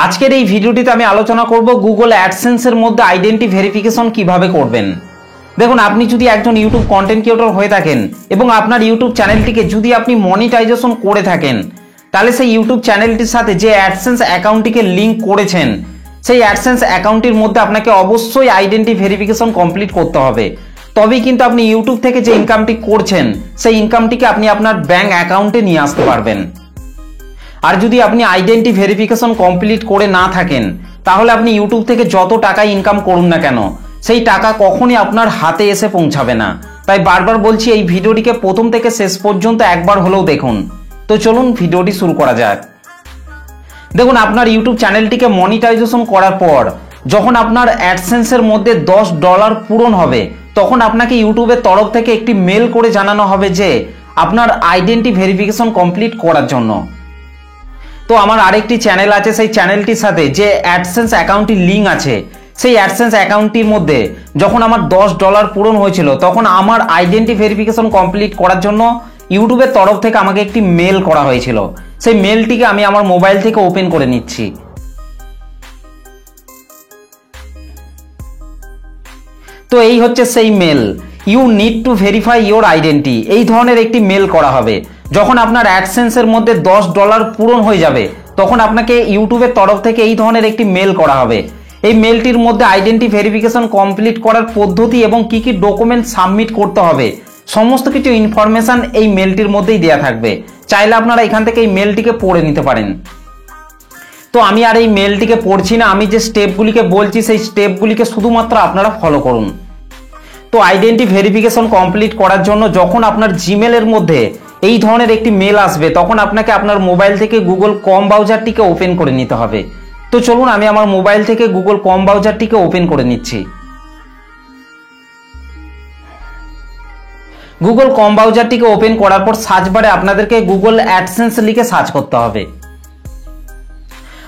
আজকের এই ভিডিওটিতে আমি আলোচনা করব গুগল অ্যাডসেন্সের মধ্যে আইডেন্টি ভেরিফিকেশন কিভাবে করবেন। দেখুন, আপনি যদি একজন ইউটিউব কন্টেন্ট ক্রিয়েটর হয়ে থাকেন এবং আপনার ইউটিউব চ্যানেলটিকে যদি আপনি মনিটাইজেশন করে থাকেন, তাহলে সেই ইউটিউব চ্যানেলটির সাথে যে অ্যাডসেন্স অ্যাকাউন্টটিকে লিঙ্ক করেছেন, সেই অ্যাডসেন্স অ্যাকাউন্টটির মধ্যে আপনাকে অবশ্যই আইডেন্টি ভেরিফিকেশন কমপ্লিট করতে হবে। তবেই কিন্তু আপনি ইউটিউব থেকে যে ইনকামটি করছেন, সেই ইনকামটিকে আপনি আপনার ব্যাংক অ্যাকাউন্টে নিয়ে আসতে পারবেন। আর যদি আপনি আইডেন্টি ভেরিফিকেশন কমপ্লিট করে না থাকেন, তাহলে আপনি ইউটিউব থেকে যত টাকা ইনকাম করুন না কেন, সেই টাকা কখনই আপনার হাতে এসে পৌঁছাবে না। তাই বারবার বলছি, এই ভিডিওটিকে প্রথম থেকে শেষ পর্যন্ত একবার হলেও দেখুন। তো চলুন ভিডিওটি শুরু করা যাক। দেখুন, আপনার ইউটিউব চ্যানেলটিকে মনিটাইজেশন করার পর যখন আপনার অ্যাডসেন্সের মধ্যে $10 পূরণ হবে, তখন আপনাকে ইউটিউবের তরফ থেকে একটি মেল করে জানানো হবে যে আপনার আইডেন্টি ভেরিফিকেশন কমপ্লিট করার জন্য। তো আমার আরেকটি চ্যানেল আছে, সেই চ্যানেলটির সাথে যে অ্যাডসেন্স অ্যাকাউন্টটির লিঙ্ক আছে, সেই অ্যাডসেন্স অ্যাকাউন্টটির মধ্যে যখন আমার $10 পূরণ হয়েছিল, তখন আমার আইডেন্টি ভেরিফিকেশন কমপ্লিট করার জন্য ইউটিউবের তরফ থেকে আমাকে একটি মেল করা হয়েছিল। সেই মেলটিকে আমি আমার মোবাইল থেকে ওপেন করে নিচ্ছি। তো এই হচ্ছে সেই mail, you need to verify your identity. এই ধরনের একটি মেল করা হবে। যখন আপনার অ্যাডসেন্সের মধ্যে $10 পূরণ হয়ে যাবে, তখন আপনাকে ইউটিউবের তরফ থেকে এই ধরনের একটি মেল করা হবে। এই মেলটির মধ্যে আইডেন্টি ভেরিফিকেশন কমপ্লিট করার পদ্ধতি এবং কি কি ডকুমেন্ট সাবমিট করতে হবে, সমস্ত কিছু ইনফরমেশন এই মেলটির মধ্যেই দেওয়া থাকবে। চাইলে আপনারা এখান থেকে এই মেলটিকে পড়ে নিতে পারেন। তো আমি আর এই মেলটিকে পড়ছি না, আমি যে স্টেপগুলিকে বলছি সেই স্টেপগুলিকে শুধুমাত্র আপনারা ফলো করুন। তো আইডেন্টি ভেরিফিকেশন কমপ্লিট করার জন্য যখন আপনার জিমেলের মধ্যে এই ধরনের একটি মেল আসবে, তখন আপনাকে আপনার মোবাইল থেকে গুগল ক্রোম ব্রাউজারটিকে ওপেন করে নিতে হবে। তো চলুন, আমি আমার মোবাইল থেকে গুগল ক্রোম ব্রাউজারটিকে ওপেন করে নিচ্ছি। গুগল ক্রোম ব্রাউজারটিকে ওপেন করার পর সার্চ বারে আপনাদেরকে গুগল অ্যাডসেন্স লিখে সার্চ করতে হবে।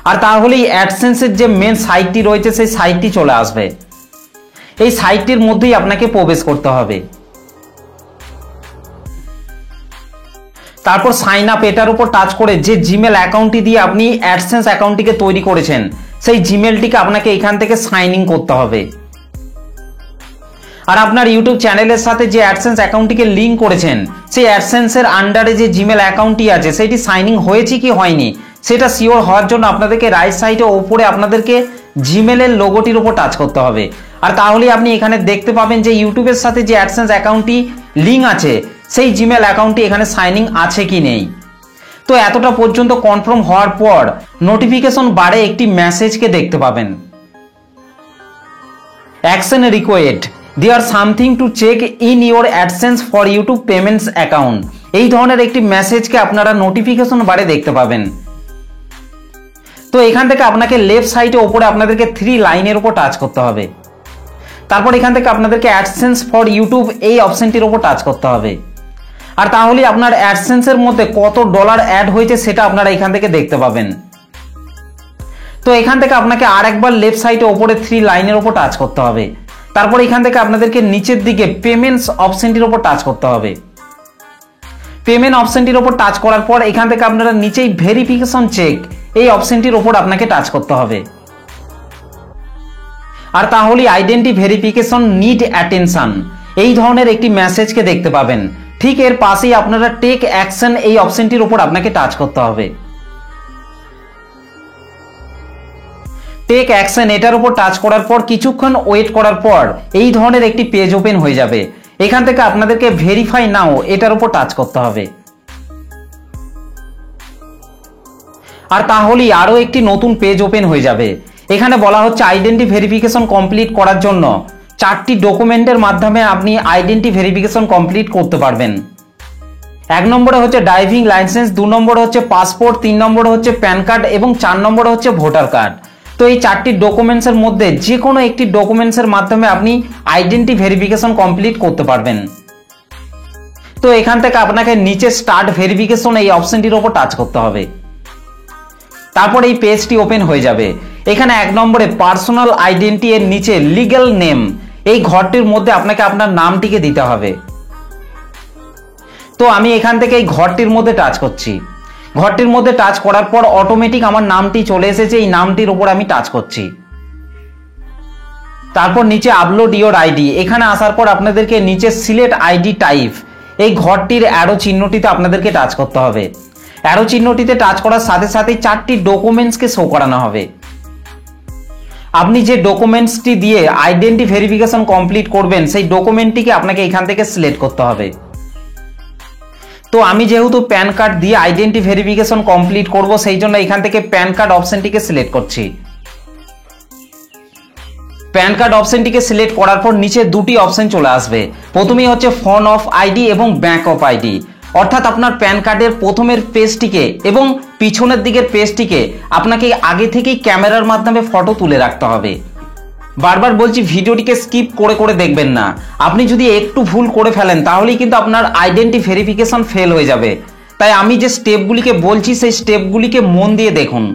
আর তাহলে এই অ্যাডসেন্সের যে মেন সাইটটি রয়েছে, সেই সাইটটি চলে আসবে। এই সাইটটির মধ্যেই আপনাকে প্রবেশ করতে হবে। তারপর সাইন আপ এটার উপর টাচ করে যে জিমেল অ্যাকাউন্টটি দিয়ে আপনি অ্যাডসেন্স অ্যাকাউন্টটিকে তৈরি করেছেন, সেই জিমেলটিকে আপনাকে এখান থেকে সাইন ইন করতে হবে। আর আপনার ইউটিউব চ্যানেলের সাথে যে অ্যাডসেন্স অ্যাকাউন্টটিকে লিঙ্ক করেছেন, সেই অ্যাডসেন্সের আন্ডারে যে জিমেল অ্যাকাউন্টটি আছে, সেটি সাইন ইন হয়েছে কি হয়নি সেটা শিওর হওয়ার জন্য আপনাদেরকে রাইট সাইডে ওপরে আপনাদেরকে জিমেলের লোগোটির উপর টাচ করতে হবে। আর তাহলে আপনি এখানে দেখতে পাবেন যে ইউটিউবের সাথে যে অ্যাডসেন্স অ্যাকাউন্টটি লিঙ্ক আছে, সেই জিমেল অ্যাকাউন্টটি এখানে সাইন ইন আছে কি নেই। তো এতটা পর্যন্ত কনফার্ম হওয়ার পর নোটিফিকেশন বারে একটি মেসেজকে দেখতে পাবেন, action request there something to check in your AdSense for YouTube payments account. এই ধরনের একটি মেসেজকে আপনারা নোটিফিকেশন বারে দেখতে পাবেন। তো এখান থেকে আপনাকে লেফট সাইডে ওপরে আপনাদেরকে 3 লাইনের উপর টাচ করতে হবে। তারপর এখান থেকে আপনাদেরকে অ্যাডসেন্স ফর ইউটিউব এই অপশনটির উপর টাচ করতে হবে। আর তাহলে আপনার অ্যাডসেন্সের মধ্যে কত ডলার অ্যাড হয়েছে সেটা আপনারা এখান থেকে দেখতে পাবেন। তো এখান থেকে আপনাকে আরেকবার লেফট সাইডে ওপরে 3 লাইনের উপর টাচ করতে হবে। তারপর এখান থেকে আপনাদেরকে নিচের দিকে পেমেন্টস অপশনটির উপর টাচ করতে হবে। পেমেন্ট অপশনটির উপর টাচ করার পর এখান থেকে আপনারা নিচেই ভেরিফিকেশন চেক এই অপশনটির উপর আপনাকে টাচ করতে হবে। আর তাহলে আইডেন্টি ভেরিফিকেশন নিড অ্যাটেনশন এই ধরনের একটি মেসেজকে দেখতে পাবেন। ঠিক এর পাশেই আপনারা টেক অ্যাকশন এই অপশনটির উপর আপনাকে টাচ করতে হবে। টেক অ্যাকশন এটার উপর টাচ করার পর কিছুক্ষণ ওয়েট করার পর এই ধরনের একটি পেজ ওপেন হয়ে যাবে। এখান থেকে আপনাদেরকে ভেরিফাই নাও এটার উপর টাচ করতে হবে। আর তাহলেই আরো একটি নতুন পেজ ওপেন হয়ে যাবে। এখানে বলা হচ্ছে আইডেন্টি ভেরিফিকেশন কমপ্লিট করার জন্য 4টি ডকুমেন্টের মাধ্যমে আপনি আইডেন্টি ভেরিফিকেশন কমপ্লিট করতে পারবেন। 1 নম্বরে হচ্ছে ড্রাইভিং লাইসেন্স, 2 নম্বরে হচ্ছে পাসপোর্ট, 3 নম্বরে হচ্ছে প্যান কার্ড এবং 4 নম্বরে হচ্ছে ভোটার কার্ড। তো এই 4টি ডকুমেন্টসের মধ্যে যে কোনো একটি ডকুমেন্টসের মাধ্যমে আপনি আইডেন্টি ভেরিফিকেশন কমপ্লিট করতে পারবেন। তো এখান থেকে আপনাকে নিচে স্টার্ট ভেরিফিকেশন এই অপশনটির উপর টাচ করতে হবে। তারপর এই পেজটি ওপেন হয়ে যাবে। এখানে 1 নম্বরে পার্সোনাল আইডেন্টি এর নিচে লিগ্যাল নেম এই ঘরটির মধ্যে আপনাকে আপনার নামটিকে দিতে হবে। তো আমি এখান থেকে এই ঘরটির মধ্যে টাচ করছি। ঘরটির মধ্যে টাচ করার পর অটোমেটিক আমার নামটি চলে এসেছে, এই নামটির উপর আমি টাচ করছি। তারপর নিচে আপলোড ইওর আইডি, এখানে আসার পর আপনাদেরকে নিচে সিলেক্ট আইডি টাইপ, এই ঘরটির অ্যারো চিহ্নটিতে আপনাদেরকে টাচ করতে হবে। অ্যারো চিহ্নটিতে টাচ করার সাথে সাথে 4টি ডকুমেন্টসকে শো করানো হবে। আপনি যে ডকুমেন্টসটি দিয়ে আইডেন্টি ভেরিফিকেশন কমপ্লিট করবেন সেই ডকুমেন্টটিকে আপনাকে এখান থেকে সিলেক্ট করতে হবে। তো আমি যেহেতু প্যান কার্ড দিয়ে আইডেন্টি ভেরিফিকেশন কমপ্লিট করব, সেই জন্য এখান থেকে প্যান কার্ড অপশনটিকে সিলেক্ট করছি। প্যান কার্ড অপশনটিকে সিলেক্ট করার পর নিচে দুটি অপশন চলে আসবে। প্রথমেই হচ্ছে ফ্রন্ট অফ আইডি এবং ব্যাক অফ আইডি, অর্থাৎ আপনার প্যান কার্ডের প্রথমের পেজটিকে এবং পিছনের দিকের পেজটিকে আপনাকে আগে থেকেই ক্যামেরার মাধ্যমে ফটো তুলে রাখতে হবে। বারবার বলছি ভিডিওটিকে স্কিপ করে করে দেখবেন না, আপনি যদি একটু ভুল করে ফেলেন তাহলেই কিন্তু আপনার আইডেন্টি ভেরিফিকেশন ফেল হয়ে যাবে। তাই আমি যে স্টেপগুলিকে বলছি সেই স্টেপগুলিকে মন দিয়ে দেখুন।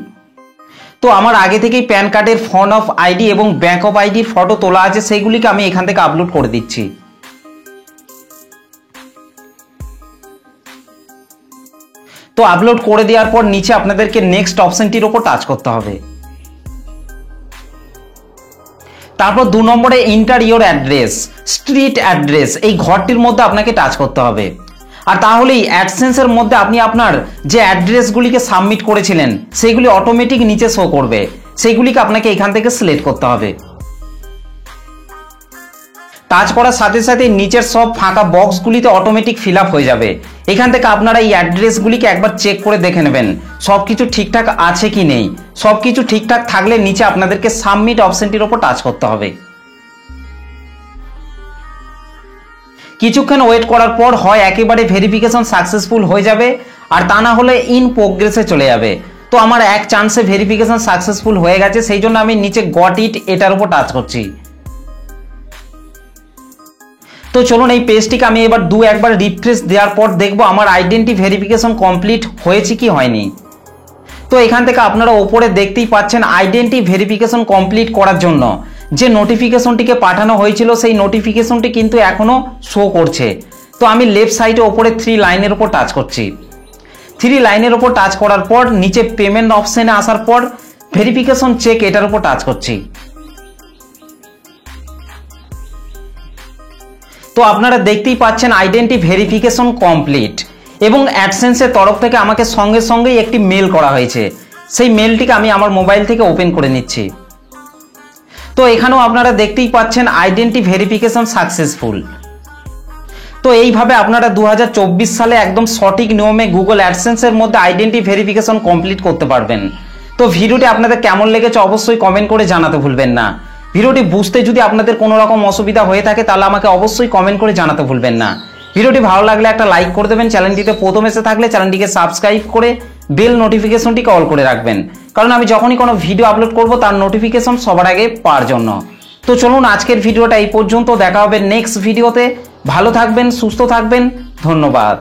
তো আমার আগে থেকেই প্যান কার্ডের ফ্রন্ট অফ আইডি এবং ব্যাক অফ আইডির ফটো তোলা আছে, সেইগুলিকে আমি এখান থেকে আপলোড করে দিচ্ছি। তো আপলোড করে দেওয়ার পর নিচে আপনাদেরকে নেক্সট অপশনটির উপর টাচ করতে হবে। তারপর 2 নম্বরে enter your address, street address, এই ঘরটির মধ্যে আপনাকে টাচ করতে হবে। আর তাহলেই অ্যাডসেন্সের মধ্যে আপনি আপনার যে অ্যাড্রেসগুলিকে সাবমিট করেছিলেন সেইগুলি অটোমেটিক নিচে শো করবে, সেইগুলিকে আপনাকে এখান থেকে সিলেক্ট করতে হবে। টাচ করার সাথে সাথে নিচের সব ফাঁকা বক্সগুলিতে অটোমেটিক ফিল আপ হয়ে যাবে। এখান থেকে আপনারা এই অ্যাড্রেসগুলিকে একবার চেক করে দেখে নেবেন সব কিছু ঠিকঠাক আছে কি নেই। সব কিছু ঠিকঠাক থাকলে নিচে আপনাদেরকে সাবমিট অপশনটির উপর টাচ করতে হবে। কিছুক্ষণ ওয়েট করার পর হয় একেবারে ভেরিফিকেশন সাকসেসফুল হয়ে যাবে, আর তা না হলে ইন প্রোগ্রেসে চলে যাবে। তো আমার এক চান্সে ভেরিফিকেশন সাকসেসফুল হয়ে গেছে, সেই জন্য আমি নিচে গট ইট এটার উপর টাচ করছি। তো চলুন এই পেজটিকে আমি এবার একবার রিফ্রেশ দেওয়ার পর দেখবো আমার আইডেন্টি ভেরিফিকেশন কমপ্লিট হয়েছে কি হয়নি। তো এখান থেকে আপনারা ওপরে দেখতেই পাচ্ছেন আইডেন্টি ভেরিফিকেশন কমপ্লিট করার জন্য যে নোটিফিকেশনটিকে পাঠানো হয়েছিল সেই নোটিফিকেশনটি কিন্তু এখনো শো করছে। তো আমি লেফট সাইডে ওপরে 3 লাইনের উপর টাচ করছি। 3 লাইনের উপর টাচ করার পর নিচে পেমেন্ট অপশনে আসার পর ভেরিফিকেশন চেক এটার উপর টাচ করছি। তো আপনারা দেখতেই পাচ্ছেন আইডেন্টি ভেরিফিকেশন কমপ্লিট এবং অ্যাডসেন্সের তরফ থেকে আমাকে সঙ্গে সঙ্গেই একটি মেল করা হয়েছে। সেই মেলটিকে আমি আমার মোবাইল থেকে ওপেন করে নিচ্ছি। তো এখানেও আপনারা দেখতেই পাচ্ছেন আইডেন্টি ভেরিফিকেশন সাকসেসফুল। তো এইভাবে আপনারা 2024 সালে একদম সঠিক নিয়মে গুগল অ্যাডসেন্সের মধ্যে আইডেন্টি ভেরিফিকেশন কমপ্লিট করতে পারবেন। তো ভিডিওটি আপনাদের কেমন লেগেছে অবশ্যই কমেন্ট করে জানাতে ভুলবেন না। ভিডিওটি বুঝতে যদি আপনাদের কোনো রকম অসুবিধা হয়ে থাকে তাহলে আমাকে অবশ্যই কমেন্ট করে জানাতে ভুলবেন না। ভিডিওটি ভালো লাগলে একটা লাইক করে দেবেন, চ্যানেলটিতে প্রথম এসে থাকলে চ্যানেলটিকে সাবস্ক্রাইব করে বেল নোটিফিকেশনটিকে অল করে রাখবেন, কারণ আমি যখনই কোনো ভিডিও আপলোড করব তার নোটিফিকেশন সবার আগে পাওয়ার জন্য। তো চলুন আজকের ভিডিওটা এই পর্যন্ত, দেখা হবে নেক্সট ভিডিওতে। ভালো থাকবেন, সুস্থ থাকবেন, ধন্যবাদ।